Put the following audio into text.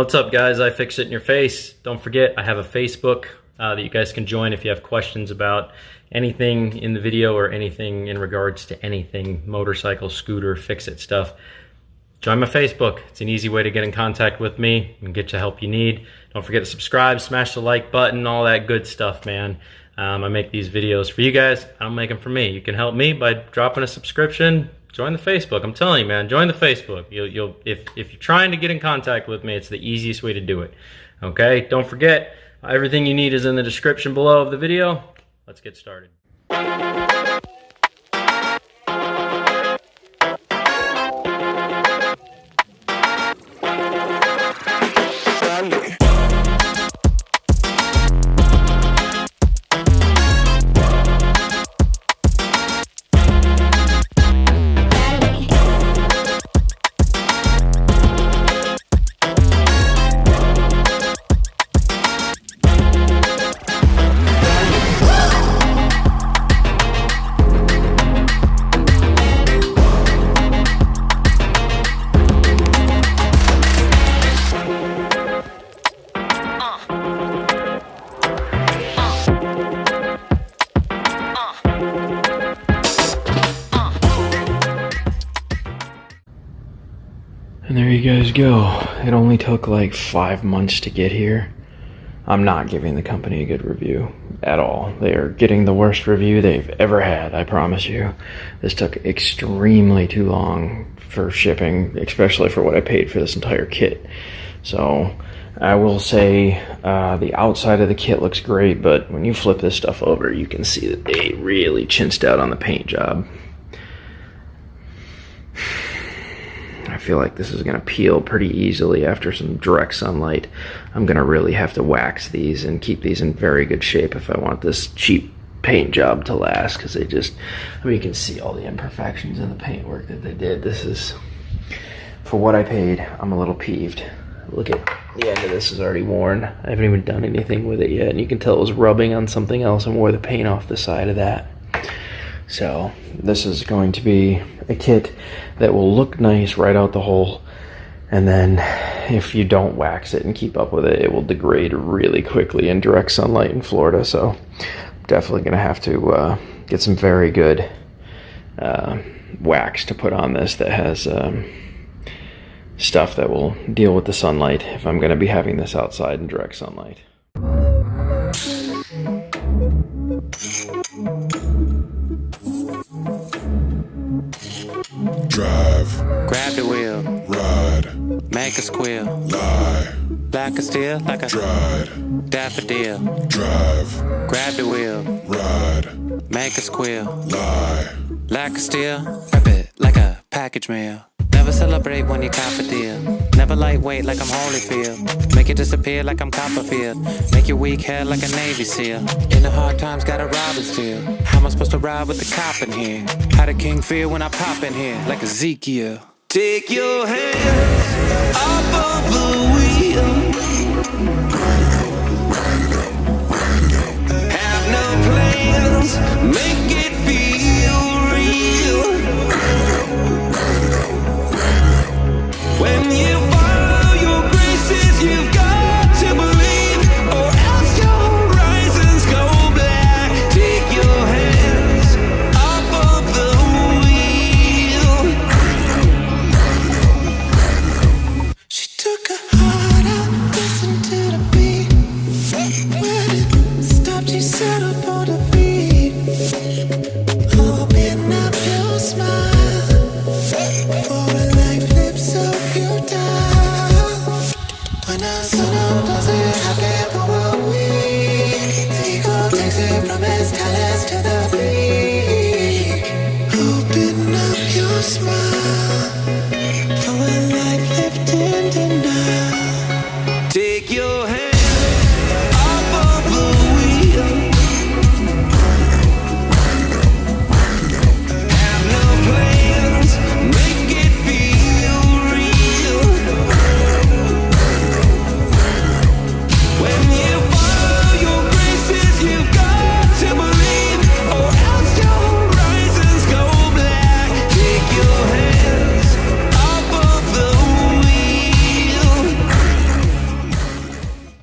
What's up, guys? I Fix It in Your Face. Don't forget, I have a Facebook that you guys can join if you have questions about anything in the video or anything in regards to anything motorcycle, scooter, fix-it stuff. Join my Facebook. It's an easy way to get in contact with me and get the help you need. Don't forget to subscribe, smash the like button, all that good stuff, man. I make these videos for you guys. I don't make them for me. You can help me by dropping a subscription. Join the Facebook. I'm telling you, man, join the Facebook. If you're trying to get in contact with me, it's the easiest way to do it. Okay? Don't forget, everything you need is in the description below of the video. Let's get started. And there you guys go. It only took like 5 months to get here. I'm not giving the company a good review at all. They are getting the worst review they've ever had, I promise you. This took extremely too long for shipping, especially for what I paid for this entire kit. So I will say the outside of the kit looks great, but when you flip this stuff over, you can see that they really chinsed out on the paint job. I feel like this is going to peel pretty easily after some direct sunlight. I'm going to really have to wax these and keep these in very good shape if I want this cheap paint job to last, because they just, I mean, you can see all the imperfections in the paint work that they did. This is, for what I paid, I'm a little peeved. Look at the end of this is already worn. I haven't even done anything with it yet, and you can tell it was rubbing on something else and wore the paint off the side of that. So this is going to be a kit that will look nice right out the hole, and then if you don't wax it and keep up with it, it will degrade really quickly in direct sunlight in Florida. So I'm definitely going to have to get some very good wax to put on this that has stuff that will deal with the sunlight if I'm going to be having this outside in direct sunlight. Drive, grab the wheel, ride, make a squeal, lie, like a steel, like a drive, daffodil. drive, Grab the wheel, ride, make a squeal, lie, like a steel, wrap it like a package mail. Never celebrate when you cop a deal. Never lightweight like I'm Holyfield. Make it disappear like I'm Copperfield. Make your weak head like a Navy SEAL. In the hard times, gotta rob and steal. How am I supposed to ride with the cop in here? How the king feel when I pop in here? Like Ezekiel. Take your hands off of the wheel. Have no plans, make it feel real. When you follow your graces, you've got to believe, or else your horizons go black. Take your hands off of the wheel. She took a heart out, listened to the beat. When it stopped, she settled on the beat. Open up your smile for a life flips so futile. When the sun up, does it happen for a week? Ego takes it from its talents to the peak. Open up your smile for a life lived in denial. Take your hand